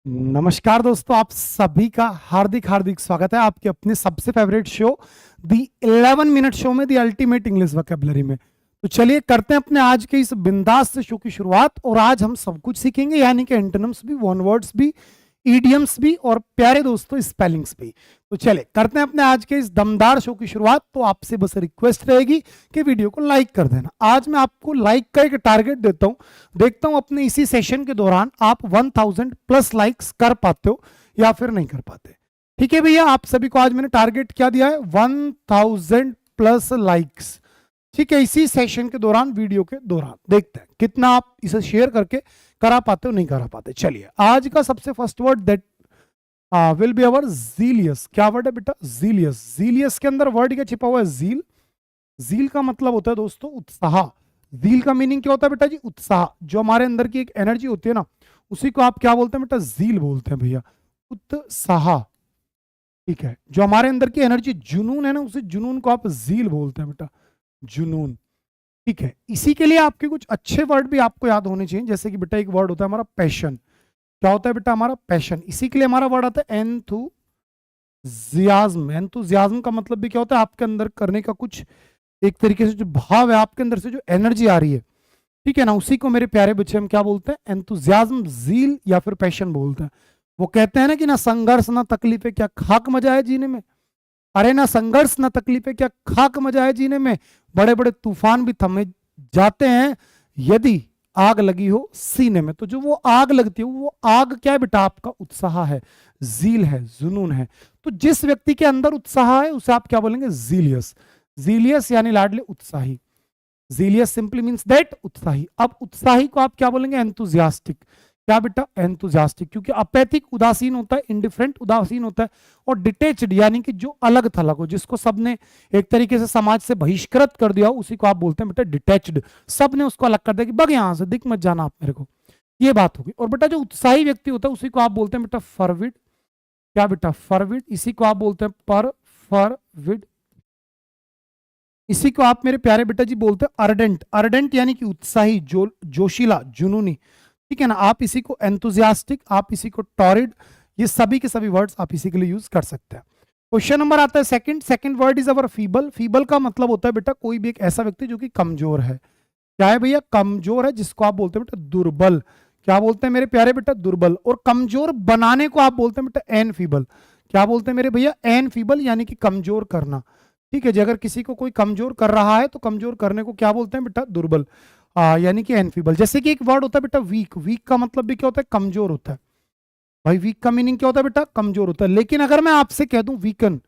नमस्कार दोस्तों, आप सभी का हार्दिक हार्दिक स्वागत है आपके अपने सबसे फेवरेट शो दी 11 मिनट शो में दी अल्टीमेट इंग्लिश वोकैबुलरी में। तो चलिए करते हैं अपने आज के इस बिंदास से शो की शुरुआत। और आज हम सब कुछ सीखेंगे, यानी कि एंटोनिम्स भी, वन वर्ड्स भी, ईडियम्स भी और प्यारे दोस्तों स्पेलिंग्स भी। तो चले करते हैं अपने आज के इस दमदार शो की शुरुआत। तो आपसे बस रिक्वेस्ट रहेगी कि वीडियो को लाइक कर देना। आज मैं आपको लाइक का एक टारगेट देता हूं, देखता हूं अपने इसी सेशन के दौरान आप 1000 प्लस लाइक्स कर पाते हो या फिर नहीं कर पाते। ठीक है भैया, आप सभी को आज मैंने टारगेट क्या दिया है? 1000 प्लस लाइक्स। ठीक है, इसी सेशन के दौरान, वीडियो के दौरान देखते हैं कितना आप इसे शेयर करके करा पाते हो, नहीं करा पाते। चलिए आज का सबसे first word that will be our zealous. क्या वर्ड है बेटा? जीलियस। जीलियस के अंदर वर्ड क्या छिपा हुआ है? जील। जील का मतलब होता है दोस्तों उत्साह। जील का मीनिंग क्या होता है बेटा जी? उत्साह। जो हमारे अंदर की एक एनर्जी होती है ना, उसी को आप क्या बोलते हैं बेटा? जील बोलते हैं भैया, उत्साह। ठीक है, जो हमारे अंदर की एनर्जी जुनून है ना, उसी जुनून को आप जील बोलते हैं बेटा, जुनून। ठीक है, इसी के लिए आपके कुछ अच्छे वर्ड भी आपको याद होने चाहिए, जैसे कि बेटा एक वर्ड होता है हमारा पैशन। क्या होता है बेटा? हमारा पैशन। इसी के लिए हमारा वर्ड आता है एंथुजियाज्म। एंथुजियाज्म का मतलब भी क्या होता है? आपके अंदर करने का कुछ एक तरीके से जो भाव है, आपके अंदर से जो एनर्जी आ रही है, ठीक है ना, उसी को मेरे प्यारे बच्चे हम क्या बोलते हैं? एंथुजियाज्म, जील या फिर पैशन बोलते हैं। वो कहते हैं ना कि ना संघर्ष ना तकलीफे, क्या खाक मजा है जीने में। अरे ना संघर्ष ना तकलीफे, क्या खाक मजा है जीने में। बड़े बड़े तूफान भी थमे जाते हैं यदि आग लगी हो सीने में। तो जो वो आग लगती है, वो आग क्या है बेटा? आपका उत्साह है, जील है, जुनून है। तो जिस व्यक्ति के अंदर उत्साह है उसे आप क्या बोलेंगे? जीलियस। जीलियस यानी लाडले उत्साही। जीलियस सिंपली मीन्स दैट उत्साही। अब उत्साही को आप क्या बोलेंगे? एंथुजियास्टिक। क्या बेटा? एंथुजियास्टिक। क्योंकि अपैथिक उदासीन होता है, इंडिफरेंट उदासीन होता है, और डिटेच्ड यानी कि जो अलग थलग हो, जिसको सबने एक तरीके से समाज से बहिष्कृत कर दिया हो, उसी को आप बोलते हैं बेटा डिटेच्ड। सबने उसको अलग कर दिया कि बग यहां से, दिख मत जाना आप मेरे को। ये बात होगी। और बेटा जो उत्साही व्यक्ति होता है उसी को आप बोलते हैं बेटा फरविड। क्या बेटा? फरविड। इसी को आप बोलते हैं फरविड। इसी को आप मेरे प्यारे बेटा जी बोलते हैं अर्डेंट। अर्डेंट यानी कि उत्साही, जोशीला, जुनूनी। ठीक है ना, आप इसी को एंथुजियास्टिक, आप इसी को टॉरिड, ये सभी के सभी वर्ड्स आप इसी के लिए यूज कर सकते हैं। क्वेश्चन नंबर आता है second. Second word is our feeble. Feeble का मतलब होता है बेटा कोई भी एक ऐसा व्यक्ति जो कि कमजोर है। क्या है भैया? कमजोर है, जिसको आप बोलते हैं बेटा दुर्बल। क्या बोलते हैं मेरे प्यारे बेटा? दुर्बल। और कमजोर बनाने को आप बोलते हैं बेटा एन फीबल। क्या बोलते हैं मेरे भैया? एन फीबल यानी कि कमजोर करना। ठीक है जी, अगर किसी को कोई कमजोर कर रहा है तो कमजोर करने को क्या बोलते हैं बेटा? दुर्बल, यानी कि एनफीबल। जैसे कि एक वर्ड होता है बेटा वीक। वीक का मतलब भी क्या होता है? कमजोर होता है। भाई वीक का मीनिंग क्या होता है बेटा? कमजोर होता है। लेकिन अगर मैं आपसे कह दूं वीकन,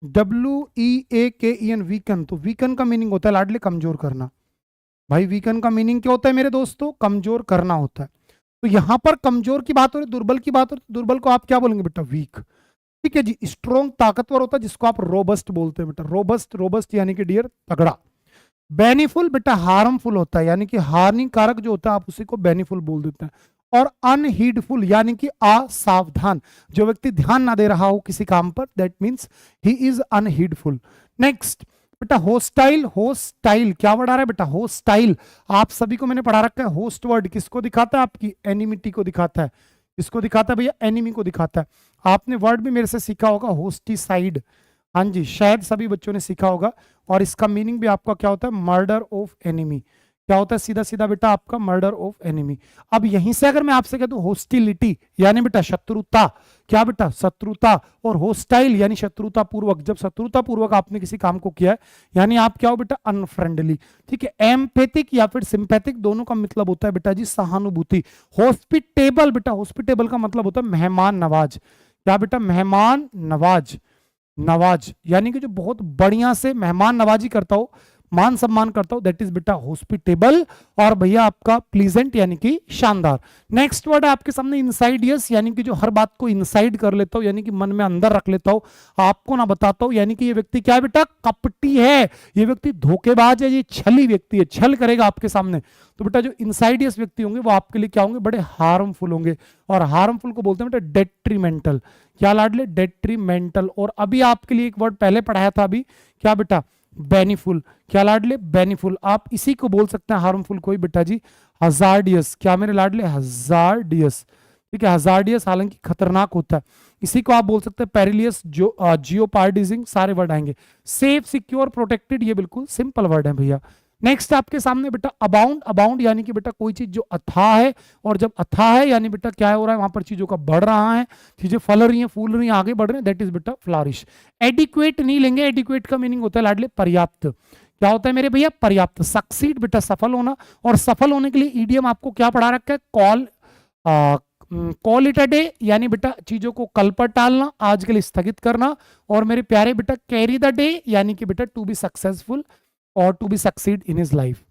WEAKEN, वीकन, तो वीकन का मीनिंग होता है लाडले कमजोर करना। भाई वीकन का मीनिंग क्या होता है मेरे दोस्तों? कमजोर करना होता है। तो यहां पर कमजोर की बात हो रही, दुर्बल की बात हो रही, दुर्बल को आप क्या बोलेंगे बेटा? वीक। ठीक है जी। स्ट्रॉन्ग ताकतवर होता है, जिसको आप रोबस्ट बोलते हैं बेटा। रोबस्ट, रोबस्ट यानी कि डियर तगड़ा। बेनिफुल बेटा हार्मफुल होता है, यानी कि हानिकारक जो होता है आप उसी को बेनिफुल बोल देते हैं। और अनहीडफुल यानी कि असावधान, जो व्यक्ति ध्यान ना दे रहा हो किसी काम पर, that means he is unheedful. Next बेटा होस्टाइल। होस्टाइल क्या वर्ड आ रहा है बेटा? होस्टाइल। आप सभी को मैंने पढ़ा रखा है। होस्ट वर्ड किसको दिखाता है? आपकी एनिमिटी को दिखाता है। किसको दिखाता है भैया? एनिमी को दिखाता है। आपने वर्ड भी मेरे से सीखा होगा, होस्टिसाइड। हाँ जी, शायद सभी बच्चों ने सीखा होगा। और इसका मीनिंग भी आपका क्या होता है? Murder of enemy. क्या होता है? सीधा सीधा बेटा आपका मर्डर ऑफ एनिमी। अब यहीं से अगर मैं आपसे कह दूं होस्टिलिटी यानी बेटा शत्रुता। क्या बेटा? शत्रुता। और होस्टाइल यानी शत्रुता पूर्वक। जब शत्रुता पूर्वक आपने किसी काम को किया है, यानी आप क्या हो बेटा? अनफ्रेंडली। ठीक है। एम्पैथिक या फिर सिंपैथिक, दोनों का मतलब होता है बेटा जी सहानुभूति। हॉस्पिटेबल बेटा, हॉस्पिटेबल का मतलब होता है मेहमान नवाज। क्या बेटा? मेहमान नवाज। नवाज यानी कि जो बहुत बढ़िया से मेहमान नवाजी करता हो, मान सम्मान करता हो, दैट इज बेटा हॉस्पिटेबल। और भैया आपका प्लीजेंट यानी कि शानदार। नेक्स्ट वर्ड है आपके सामने इनसाइडियस, यानी कि जो हर बात को इनसाइड कर लेता हो, यानी कि मन में अंदर रख लेता हो, आपको ना बताता हो। यानी कि ये व्यक्ति क्या है बेटा? कपटी है, ये व्यक्ति धोखेबाज है, ये छली व्यक्ति है, छल करेगा आपके सामने। तो बेटा जो इनसाइडियस व्यक्ति होंगे वो आपके लिए क्या होंगे? बड़े हार्मफुल होंगे। और हार्मफुल को बोलते हैं बेटा डेट्रीमेंटल। क्या लाडले? डेट्रीमेंटल। और अभी आपके लिए एक वर्ड पहले पढ़ाया था अभी, क्या बेटा? बेनिफुल। क्या लाडले? बेनिफुल। आप इसी को बोल सकते हैं हार्मफुल कोई बेटा जी हजार्डियस। क्या मेरे लाडले? हजार्डियस। ठीक ठीक है, हजार्डियस हालांकि खतरनाक होता है, इसी को आप बोल सकते हैं पेरिलियस, जो जियोपार्डिजिंग, सारे वर्ड आएंगे। सेफ, सिक्योर, प्रोटेक्टेड, ये बिल्कुल सिंपल वर्ड है भैया। नेक्स्ट आपके सामने बेटा अबाउंड, अबाउंड यानी कि बेटा कोई चीज जो अथाह है, और जब अथाह है यानी बेटा क्या हो रहा है, वहां पर चीजों का बढ़ रहा है, चीजें फल रही हैं, फूल रही हैं, आगे बढ़ रहे हैं, दैट इज बेटा फ्लॉरिश। एडिक्वेट नहीं लेंगे, एडिक्वेट का मीनिंग होता है लाडले पर्याप्त। क्या होता है मेरे भैया, पर्याप्त। सक्सीड बेटा सफल होना, और सफल होने के लिए ईडीएम आपको क्या पढ़ा रखा है, कॉल इट अ डे यानी बेटा चीजों को कल पर टालना, आज के लिए स्थगित करना, और मेरे प्यारे बेटा कैरी द डे यानी कि बेटा टू बी सक्सेसफुल और to be succeed in his life.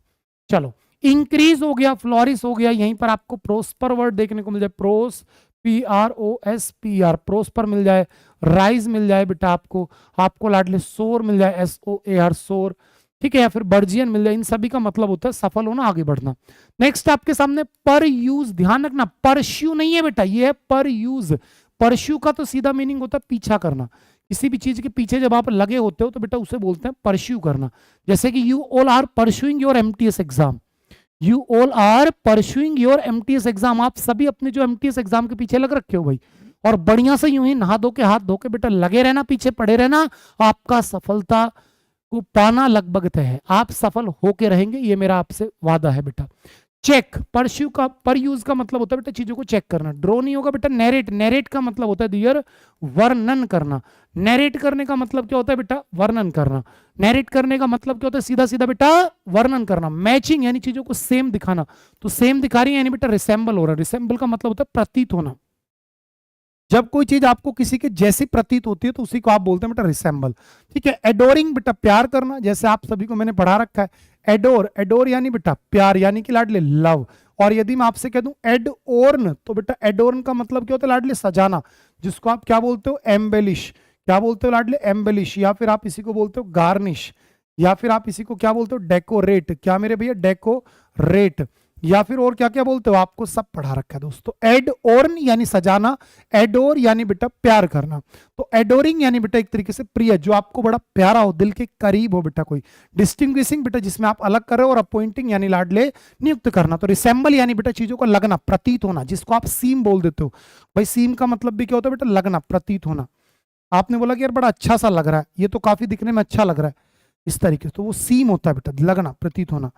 चलो, इंक्रीज हो गया, फ्लोरिश हो गया, यहीं पर आपको प्रोस्पर वर्ड देखने को मिल जाए, प्रोस, PROSPR, प्रोस्पर मिल जाए, राइज मिल जाए बेटा आपको लाडले सोर मिल जाए, SOAR, सोर, ठीक है, या फिर बर्जियन मिल जाए। इन सभी का मतलब होता है सफल होना, आगे बढ़ना। नेक्स्ट आपके सामने पर यूज, ध्यान रखना परस्यू नहीं है बेटा, ये है पर यूज। परस्यू का तो सीधा मीनिंग होता है पीछा करना, किसी भी चीज के पीछे जब आप लगे होते हो तो बेटा उसे बोलते हैं परस्यू करना। जैसे कि you all are pursuing your MTS exam, you all are pursuing your MTS exam, आप सभी अपने जो MTS एग्जाम के पीछे लग रखे हो भाई, और बढ़िया से यूं ही नहा धो के हाथ धो के बेटा लगे रहना, पीछे पड़े रहना, आपका सफलता को पाना लगभग तय है, आप सफल होके रहेंगे, ये मेरा आपसे वादा है बेटा। चेक, परस्यू का पर यूज का मतलब होता है बेटा चीजों को चेक करना। ड्रॉ नहीं होगा बेटा, नैरेट, नैरेट का मतलब होता है डियर वर्णन करना। नैरेट करने का मतलब क्या होता है बेटा, वर्णन करना। नैरेट करने का मतलब क्या होता है, सीधा सीधा बेटा वर्णन करना। मैचिंग यानी चीजों को सेम दिखाना, तो सेम दिखा रही है यानी बेटा रिसेंबल हो रहा है। रिसेंबल का मतलब होता है प्रतीत होना, जब कोई चीज आपको किसी के जैसी प्रतीत होती है तो उसी को आप बोलते हैं बेटा रिसेंबल, ठीक है। एडोरिंग बेटा प्यार करना, जैसे आप सभी को मैंने पढ़ा रखा है, एडोर, एडोर यानी बेटा प्यार यानी कि लाडले लव। और यदि मैं आपसे कह दूं एडोर्न, तो बेटा एडोर्न का मतलब क्या होता है लाडले सजाना, जिसको आप क्या बोलते हो, एम्बेलिश। क्या बोलते हो लाडले, एम्बेलिश, या फिर आप इसी को बोलते हो गार्निश, या फिर आप इसी को क्या बोलते हो, डेकोरेट। क्या मेरे भैया, डेकोरेट, या फिर और क्या क्या बोलते हो, आपको सब पढ़ा रखा है दोस्तों। एडोर्न यानी सजाना, एडोर यानी बेटा प्यार करना। तो एडोरिंग यानी बेटा एक तरीके से प्रिय, जो आपको बड़ा प्यारा हो, दिल के करीब हो बेटा कोई। डिस्टिंग्विशिंग बेटा जिसमें आप अलग कर रहे हो, और अपॉइंटिंग यानी लाडले नियुक्त करना। तो रिसेंबल यानी बेटा चीजों का लगना, प्रतीत होना, जिसको आप सीम बोल देते हो भाई। सीम का मतलब भी क्या होता है बेटा, लगना, प्रतीत होना। आपने बोला कि यार बड़ा अच्छा सा लग रहा है, ये तो काफी दिखने में अच्छा लग रहा है, इस तरीके से, तो वो सीम होता है बेटा, लगना, प्रतीत होना।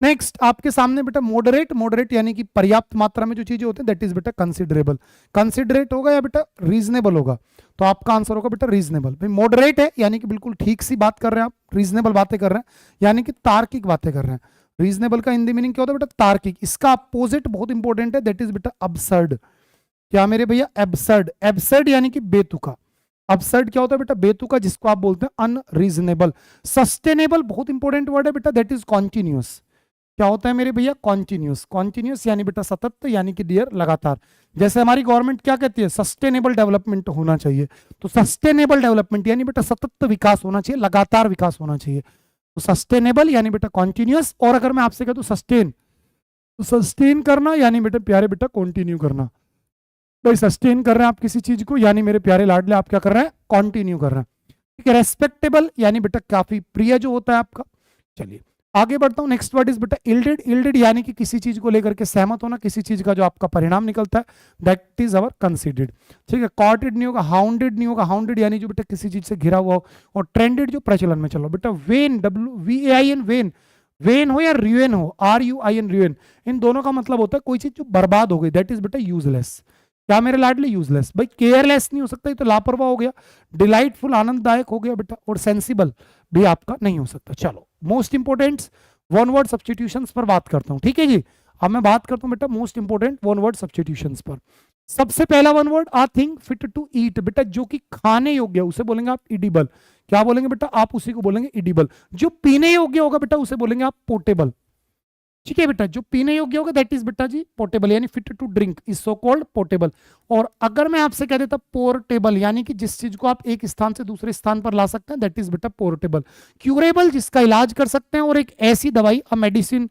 नेक्स्ट आपके सामने बेटा मॉडरेट, मॉडरेट यानी कि पर्याप्त मात्रा में जो चीजें होती हैं, दैट इज बेटा कंसिडरेबल। कंसिडरेट होगा या बेटा रीजनेबल होगा, तो आपका आंसर होगा बेटा रीजनेबल। भाई मॉडरेट है यानी कि बिल्कुल ठीक सी बात कर रहे हैं आप, रीजनेबल बातें कर रहे हैं यानी कि तार्किक बातें कर रहे हैं। रीजनेबल का हिंदी मीनिंग क्या होता है बेटा, तार्किक। इसका अपोजिट बहुत इंपॉर्टेंट है, दैट इज बेटा अबसर्ड। क्या मेरे भैया, एब्सर्ड, एब्सर्ड यानी कि बेतुका। अबसर्ड क्या होता है बेटा, बेतुका, जिसको आप बोलते हैं अनरीजनेबल। सस्टेनेबल बहुत इंपॉर्टेंट वर्ड है बेटा, दैट इज कॉन्टिन्यूअस। क्या होता है मेरे भैया, कॉन्टिन्यूस। कॉन्टिन्यूस यानी बेटा सतत, यानी कि डियर लगातार। जैसे हमारी गवर्नमेंट क्या कहती है, सस्टेनेबल डेवलपमेंट होना चाहिए, तो सस्टेनेबल डेवलपमेंट यानी बेटा सतत विकास होना चाहिए, लगातार विकास होना चाहिए। तो सस्टेनेबल यानी बेटा कॉन्टिन्यूस। और अगर मैं आपसे कह दूं सस्टेन, तो सस्टेन करना यानी बेटा प्यारे बेटा कंटिन्यू करना। भाई सस्टेन कर रहे हैं आप किसी चीज को, यानी मेरे प्यारे लाडले आप क्या कर रहे हैं, कंटिन्यू कर रहे हैं, ठीक है। रेस्पेक्टेबल यानी बेटा काफी प्रिय जो होता है आपका। चलिए आगे बढ़ता हूं। नेक्स्ट वर्ड इज बेटा इल्डेड, इल्डेड यानी कि किसी चीज को लेकर के सहमत होना, किसी चीज का जो आपका परिणाम निकलता है, दैट इज अवर कंसीडर्ड, ठीक है। कॉटेड नहीं होगा, हाउंडेड नहीं होगा, हाउंडेड यानी जो बेटा किसी चीज से घिरा हुआ हो, और ट्रेंडेड जो प्रचलन में चलो बेटा। वेन, WVAIN, वेन, वेन हो या रिवेन हो, RUIN, रिवेन, इन दोनों का मतलब होता है कोई चीज जो बर्बाद हो गई, दैट इज बेटा यूजलेस। क्या मेरे लाडले, यूजलेस। भाई केयरलेस नहीं हो सकता, ये तो लापरवाह हो गया। डिलाइटफुल आनंददायक हो गया बेटा, और सेंसिबल भी आपका नहीं हो सकता। चलो most important one word substitutions पर बात करता हूं, ठीक है जी। अब मैं बात करता हूं बेटा most important one word substitutions पर। सबसे पहला one word, a thing fit to eat, बेटा जो कि खाने योग्य, उसे बोलेंगे आप इडिबल। क्या बोलेंगे बेटा, आप उसी को बोलेंगे इडिबल। जो पीने योग्य होगा बेटा उसे बोलेंगे आप पोर्टेबल, ठीक है बेटा। जो पीने योग्य होगा दैट इज बेटा जी पोर्टेबल, यानी fit to drink is so called portable. और अगर मैं आपसे कह देता पोर्टेबल, यानी कि जिस चीज को आप एक स्थान से दूसरे स्थान पर ला सकते हैं, दैट इज बेटा पोर्टेबल। क्यूरेबल, जिसका इलाज कर सकते हैं, और एक ऐसी दवाई, a medicine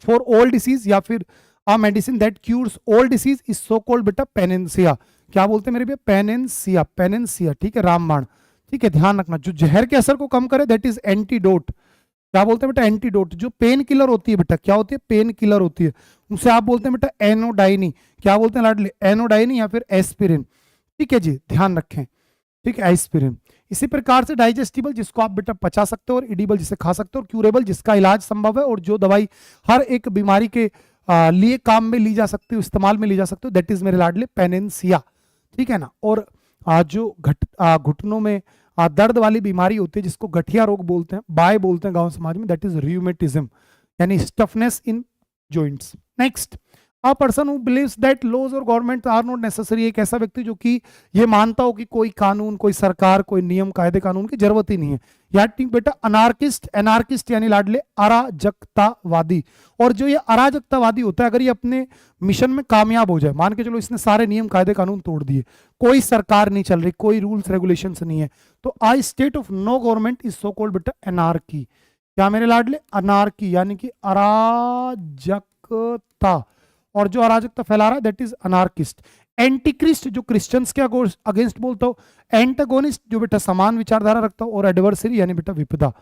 for all disease, या फिर a medicine that cures all disease is so called बेटा पेनेंसिया। क्या बोलते हैं मेरे भैया, पेनेंसिया, पेनेंसिया, ठीक है, रामबाण, ठीक है। ध्यान रखना, जो जहर के असर को कम करे दैट इज एंटीडोट, क्या बोलते हैं बेटा, एंटीडोट। जो पेन किलर होती है बेटा, क्या होती है, पेन किलर होती है, उसे आप बोलते हैं बेटा एनोडाइनी। क्या बोलते हैं लाडले, एनोडाइनी या फिर एस्पिरिन। ठीक है जी, ध्यान रखें। ठीक है, एस्पिरिन। इसी प्रकार से डाइजेस्टिबल, जिसको आप बेटा पचा सकते हो, और इडिबल, जिसे खा सकते हो, और क्यूरेबल, जिसका इलाज संभव है, और जो दवाई हर एक बीमारी के लिए काम में ली जा सकती है, इस्तेमाल में ली जा सकती है, दैट इज मेरे लाडले पेनेंसिया। ठीक है ना। और जो घुटनों में दर्द वाली बीमारी होती है, जिसको गठिया रोग बोलते हैं, बाय बोलते हैं गांव समाज में, दैट इज रियूमेटिज्म, यानी stiffness in joints. Next, a person who believes that laws और गवर्नमेंट आर नॉट नेसेसरी। एक ऐसा व्यक्ति जो कि ये मानता हो कि कोई कानून, कोई सरकार, कोई नियम कायदे कानून की जरूरत ही नहीं है। या ठीक बेटा, अनार्किस्ट। एनार्किस्ट यानी लाडले अराजकतावादी। और जो ये अराजकतावादी होता है, अगर ये अपने मिशन में कामयाब हो जाए, मान के चलो इसने सारे नियम कायदे कानून तोड़ दिए, कोई सरकार नहीं चल रही, कोई रूल्स रेगुलेशंस नहीं है, तो a state of no government is so called बेटा एनार्की। क्या मेरे लाडले, अनार्की, यानी कि अराजकता। और जो अराजकता फैला रहा है दैट इज अनार्किस्ट। एंटीक्रिस्ट, जो क्रिश्चियंस के अगेंस्ट बोलता हो। एंटागोनिस्ट, जो बेटा समान विचारधारा रखता हो। और एडवर्सरी यानी बेटा विपदा।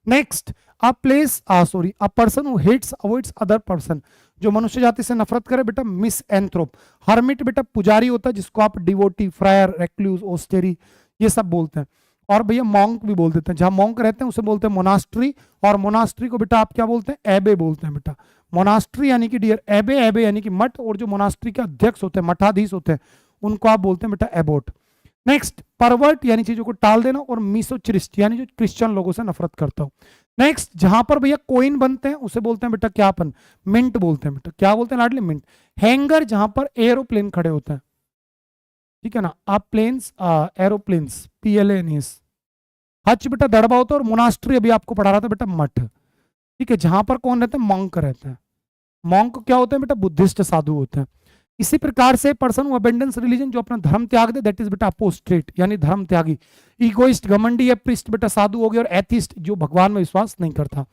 Next, a person who hates avoids other person, जो मनुष्य जाति से नफरत करे बेटा मिसएंथ्रोप। हर्मिट बेटा पुजारी होता है, जिसको आप डिवोटी, फ्रायर, रेक्लूज, ओस्टेरी ये सब बोलते हैं। और भैया मॉन्क भी बोल देते हैं, जहां मॉन्क रहते हैं उसे बोलते हैं मोनास्ट्री। और मोनास्ट्री को बेटा आप क्या बोलते हैं, एबे बोलते हैं बेटा। मोनास्ट्री यानी कि डियर, एबे, एबे यानी कि मठ, और जो मोनास्ट्री के अध्यक्ष होते हैं, मठाधीश होते हैं, उनको आप बोलते हैं बेटा एबोट। नेक्स्ट, परवर्ट यानी चीजों को टाल देना। और मिसोचिरिस्ट यानी जो क्रिश्चियन लोगों से नफरत करता हो। नेक्स्ट, जहां पर भैया कोइन बनते हैं उसे बोलते हैं बेटा क्या, अपन मिंट बोलते हैं बेटा। क्या बोलते हैं लाडली, मिंट। हैंगर, जहां पर एरोप्लेन खड़े होते हैं, ठीक है ना, आप प्लेन्स, एरोप्लेन्स, PLANES। हच बेटा दड़बा होता है। और मोनास्ट्री अभी आपको पढ़ा रहा था बेटा मठ। ठीक है, जहां पर कौन रहता है, मॉन्क रहते हैं। मॉन्क क्या होते हैं बेटा, बुद्धिस्ट साधु होते हैं। इसी प्रकार से पर्सन हु अबेंडन्स रिलीजन, जो अपना धर्म त्याग दे, दैट इज बेटा अपोस्टेट, यानी धर्म त्यागी। इगोइस्ट, घमंडी, प्रिस्ट बेटा साधु हो गया। और एथिस्ट, जो भगवान में विश्वास नहीं करता।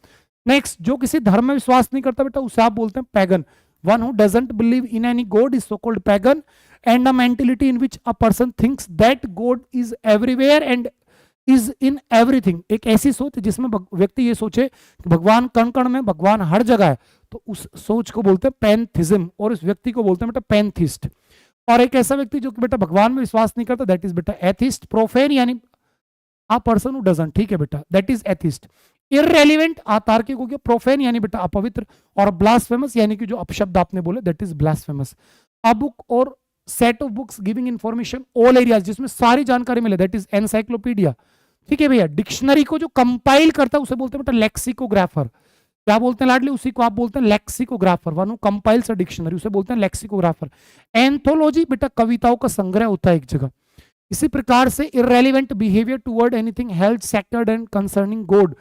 नेक्स्ट, जो किसी धर्म में विश्वास नहीं करता बेटा, उसे आप बोलते हैं pagan. One who doesn't believe in any God is so called pagan. And a mentality in which a person thinks that God is everywhere and is in everything. एक ऐसी सोच जिसमें व्यक्ति ये सोचे कि भगवान कण कण में, भगवान हर जगह है, तो उस सोच को बोलते हैं पैंथिज्म। और इस व्यक्ति को बोलते हैं बेटा पैंथिस्ट। और एक ऐसा व्यक्ति जो कि बेटा भगवान में विश्वास नहीं करता, दैट इज बेटा एथिस्ट। प्रोफेन यानी अ पर्सन हु डजंट, ठीक है बेटा, दैट इज एथिस्ट। इररेलेवेंट, अतार्किक हो गया। प्रोफेन यानी बेटा अपवित्र। और ब्लास्फेमस यानी कि जो अपशब्द आपने बोले, that is blasphemous. A book or set of books giving information all areas, जिसमें सारी जानकारी मिले, दैट इज एनसाइक्लोपीडिया। ठीक है भैया। डिक्शनरी को जो कंपाइल करता है उसे बोलते हैं बेटा लेक्सिकोग्राफर। क्या बोलते हैं लाडली, उसी को आप बोलते हैं lexicographer. One who compiles a dictionary, उसे बोलते हैं लेक्सिकोग्राफर। एंथोलॉजी बेटा कविताओं का संग्रह होता है एक जगह। इसी प्रकार से irrelevant behaviour toward anything held sacred and concerning God.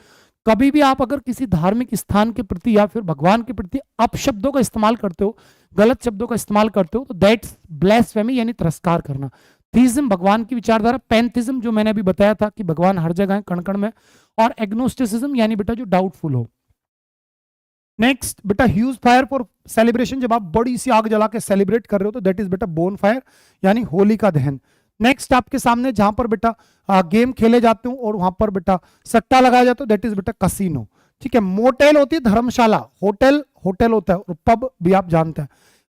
कभी भी आप अगर किसी धार्मिक स्थान के प्रति या फिर भगवान के प्रति अपशब्दों का इस्तेमाल करते हो, गलत शब्दों का इस्तेमाल करते हो, तो दैट्स ब्लास्फेमी, यानी तिरस्कार करना। थीज्म, भगवान की विचारधारा। पैंथिज्म, जो मैंने अभी बताया था कि भगवान हर जगह है, कण कण में। और एग्नोस्टिसिज्म, यानी बेटा जो डाउटफुल हो। नेक्स्ट बेटा, ह्यूज फायर फॉर सेलिब्रेशन, जब आप बड़ी सी आग जला के सेलिब्रेट कर रहे हो, तो दैट इज बेटा बोन फायर, यानी होली का दहन। नेक्स्ट आपके सामने जहां पर बेटा गेम खेले जाते हो और वहां पर बेटा सट्टा लगाया जाता है, दैट इज बेटा कसिनो। ठीक है। मोटेल होती है धर्मशाला, होटल होटल होता है। और पब भी आप जानते हैं।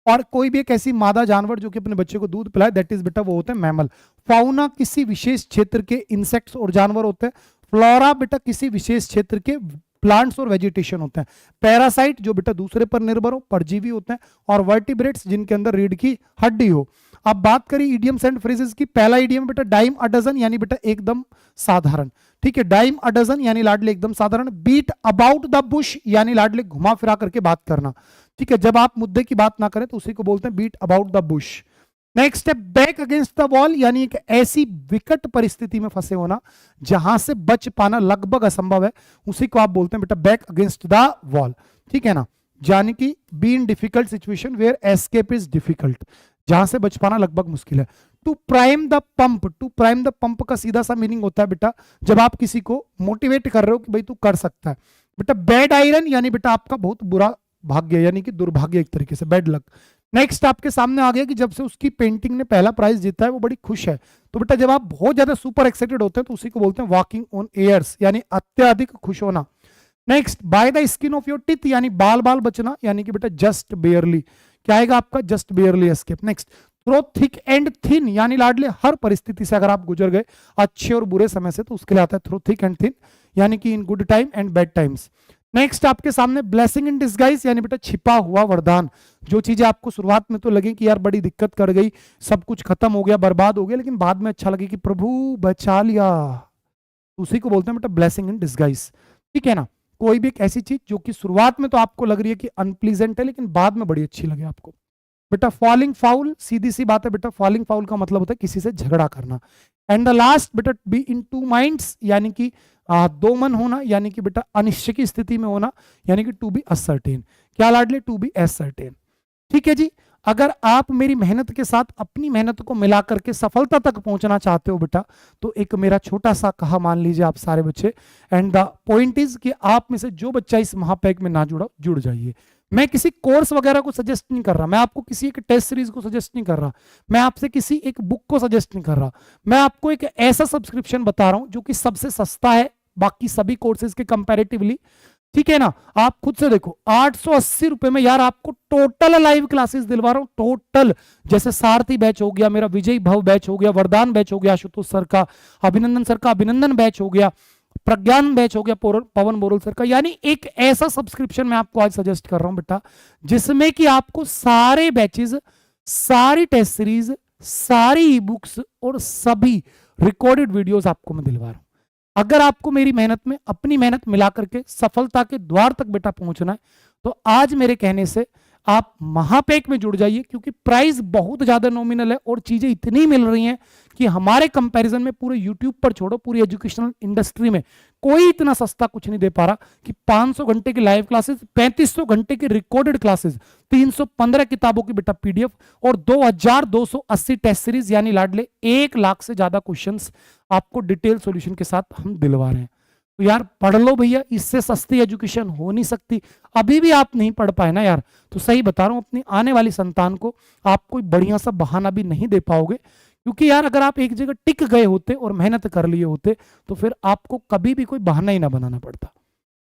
और कोई भी एक ऐसी मादा जानवर जो कि अपने बच्चे को दूध पिलाए, दैट इज बेटा वो होते हैं मैमल। फाउना किसी विशेष क्षेत्र के इंसेक्ट्स और जानवर होते हैं। फ्लोरा बेटा किसी विशेष क्षेत्र के प्लांट्स और वेजिटेशन होते हैं। पैरासाइट, जो बेटा दूसरे पर निर्भर हो, परजीवी होते हैं। और वर्टिब्रेट्स, जिनके अंदर रीढ़ की हड्डी हो। अब बात करें इडियम्स एंड फ्रेजेस की। पहला इडियम बेटा डाइम अ डजन, यानी बेटा एकदम साधारण। ठीक है, डाइम अ डजन यानी लाडले एकदम साधारण। बीट अबाउट द बुश, यानी लाडले घुमा फिरा करके बात करना। ठीक है, जब आप मुद्दे की बात ना करें तो उसी को बोलते हैं beat about the bush. Next है बैक अगेंस्ट द वॉल, यानी एक ऐसी विकट परिस्थिति में फंसे होना जहां से बच पाना लगभग असंभव है, उसी को आप बोलते हैं बेटा बैक अगेंस्ट द वॉल। ठीक है ना, यानी कि be in difficult situation where escape is difficult, जहां से बच पाना लगभग मुश्किल है। To prime the pump, to prime the pump का सीधा सा मीनिंग होता है बेटा जब आप किसी को मोटिवेट कर रहे हो कि भाई तू कर सकता है। बेटा बैड आयरन, यानी बेटा आपका बहुत बुरा भाग्य, यानी कि दुर्भाग्य एक तरीके से, बैड लक। नेक्स्ट आपके सामने आ गया कि जब से उसकी पेंटिंग ने पहला प्राइज जीता है वो बड़ी खुश है। तो बेटा जब आप बहुत ज्यादा सुपर एक्साइटेड होते हैं तो उसी को बोलते हैं वॉकिंग ऑन एयर्स, यानी अत्यधिक खुश होना। Next, by the skin of your teeth, यानी बाल बाल बचना, यानी कि बेटा जस्ट बेयरली, क्या आएगा आपका, just barely escape. Next, throw thick and thin, यानी लाडले हर परिस्थिति से अगर आप गुजर गए अच्छे और बुरे समय से, तो उसके लिए आता है थ्रो थिक एंड थिन, यानी कि in good time and bad times. Next आपके सामने ब्लेसिंग इन डिस्गाइज, यानी बेटा छिपा हुआ वरदान, जो चीजें आपको शुरुआत में तो लगे कि यार बड़ी दिक्कत कर गई, सब कुछ खत्म हो गया, बर्बाद हो गया, लेकिन बाद में अच्छा लगे कि प्रभु बचा लिया, उसी को बोलते हैं बेटा ब्लेसिंग इन डिस्गाइज। ठीक है ना, कोई भी एक ऐसी चीज जो कि शुरुआत में तो आपको लग रही है कि अनप्लीजेंट है, लेकिन बाद में बड़ी अच्छी लगे आपको। बेटा फॉलिंग फाउल, सीधी सी बात है बेटा, फॉलिंग फाउल का मतलब होता है किसी से झगड़ा करना। एंड द लास्ट बेटा, बी इन टू माइंड्स, यानी कि दो मन होना, यानी कि बेटा अनिश्चय की स्थिति में होना, यानी कि टू बी असर्टेन, क्या लाडले, टू बी असर्टेन। ठीक है जी, अगर आप मेरी मेहनत के साथ अपनी मेहनत को मिला करके सफलता तक पहुंचना चाहते हो बेटा, तो एक मेरा छोटा सा कहा मान लीजिए आप सारे बच्चे। एंड द पॉइंट इज कि आप में से जो बच्चा इस महापैक में ना जुड़ा, जुड़ जाइए। मैं किसी कोर्स वगैरह को सजेस्ट नहीं कर रहा, मैं आपको किसी एक टेस्ट सीरीज को सजेस्ट नहीं कर रहा, मैं आपसे किसी एक बुक को सजेस्ट नहीं कर रहा, मैं आपको एक ऐसा सब्सक्रिप्शन बता रहा हूं जो कि सबसे सस्ता है बाकी सभी कोर्सेज के कंपैरेटिवली। ठीक है ना, आप खुद से देखो 880 रुपए में यार आपको टोटल लाइव क्लासेस दिलवा रहा हूं, टोटल, जैसे सारथी बैच हो गया, मेरा विजय भव बैच हो गया, वरदान बैच हो गया, आशुतोष सर का, अभिनंदन सर का अभिनंदन बैच हो गया, प्रज्ञान बैच हो गया, पवन बोरल सर का, यानी एक ऐसा सब्सक्रिप्शन मैं आपको आज सजेस्ट कर रहा हूं बेटा, जिसमें कि आपको सारे बैचेस, सारी टेस्ट सीरीज, सारी ई बुक्स और सभी रिकॉर्डेड वीडियोस आपको मैं दिलवा रहा हूं। अगर आपको मेरी मेहनत में अपनी मेहनत मिला करके सफलता के द्वार तक बेटा पहुंचना है, तो आज मेरे कहने से आप महापैक में जुड़ जाइए, क्योंकि प्राइस बहुत ज्यादा नॉमिनल है और चीजें इतनी मिल रही हैं कि हमारे कंपैरिजन में पूरे यूट्यूब पर छोड़ो, पूरी एजुकेशनल इंडस्ट्री में कोई इतना सस्ता कुछ नहीं दे पा रहा कि 500 घंटे की लाइव क्लासेस, 3500 घंटे की रिकॉर्डेड क्लासेस, 315 किताबों की बेटा पीडीएफ और 2280 टेस्ट सीरीज, यानी लाडले 1 लाख से ज्यादा क्वेश्चंस आपको डिटेल सॉल्यूशन के साथ हम दिलवा रहे हैं। तो यार पढ़ लो भैया, इससे सस्ती एजुकेशन हो नहीं सकती। अभी भी आप नहीं पढ़ पाए ना यार, तो सही बता रहा हूं, अपनी आने वाली संतान को आप कोई बढ़िया सा बहाना भी नहीं दे पाओगे, क्योंकि यार अगर आप एक जगह टिक गए होते और मेहनत कर लिए होते, तो फिर आपको कभी भी कोई बहाना ही ना बनाना पड़ता।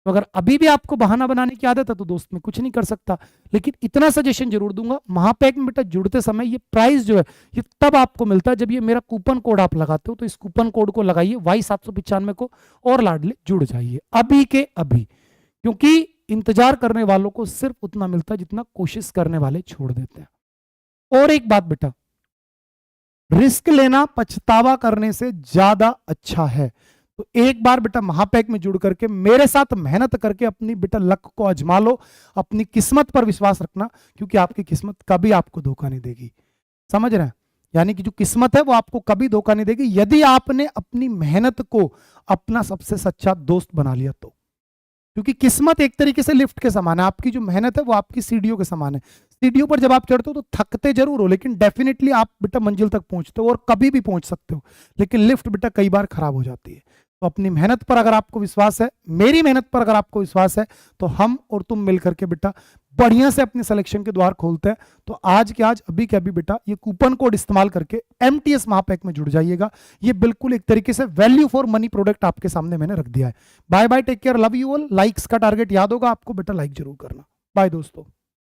तो अगर अभी भी आपको बहाना बनाने की आदत है तो दोस्त मैं कुछ नहीं कर सकता, लेकिन इतना सजेशन जरूर दूंगा, महापैक में बेटा जुड़ते समय ये प्राइस जो है ये तब आपको मिलता है जब ये मेरा कूपन कोड आप लगाते हो। तो इस कूपन कोड को लगाइए Y795 को और लाडले जुड़ जाइए अभी के अभी, क्योंकि इंतजार करने वालों को सिर्फ उतना मिलता है जितना कोशिश करने वाले छोड़ देते हैं। और एक बात बेटा, रिस्क लेना पछतावा करने से ज्यादा अच्छा है। तो एक बार बेटा महापैक में जुड़ करके मेरे साथ मेहनत करके अपनी बेटा लक को आजमा लो, अपनी किस्मत पर विश्वास रखना, क्योंकि आपकी किस्मत कभी आपको धोखा नहीं देगी। समझ रहे हैं, यानी कि जो किस्मत है वो आपको कभी धोखा नहीं देगी, यदि आपने अपनी मेहनत को अपना सबसे सच्चा दोस्त बना लिया तो। क्योंकि किस्मत एक तरीके से लिफ्ट के समान है, आपकी जो मेहनत है वो आपकी सीढ़ियों के समान है। सीढ़ियों पर जब आप चढ़ते हो तो थकते जरूर हो, लेकिन डेफिनेटली आप बेटा मंजिल तक पहुंचते हो और कभी भी पहुंच सकते हो, लेकिन लिफ्ट बेटा कई बार खराब हो जाती है। तो अपनी मेहनत पर अगर आपको विश्वास है, मेरी मेहनत पर अगर आपको विश्वास है, तो हम और तुम मिलकर के बेटा बढ़िया से अपने सिलेक्शन के द्वार खोलते हैं। तो आज के आज अभी के अभी बेटा ये कूपन कोड इस्तेमाल करके MTS महापैक में जुड़ जाइएगा। ये बिल्कुल एक तरीके से वैल्यू फॉर मनी प्रोडक्ट आपके सामने मैंने रख दिया है। Bye bye, take care, love you all. Likes का टारगेट याद होगा आपको बेटा, लाइक जरूर करना। बाय दोस्तों।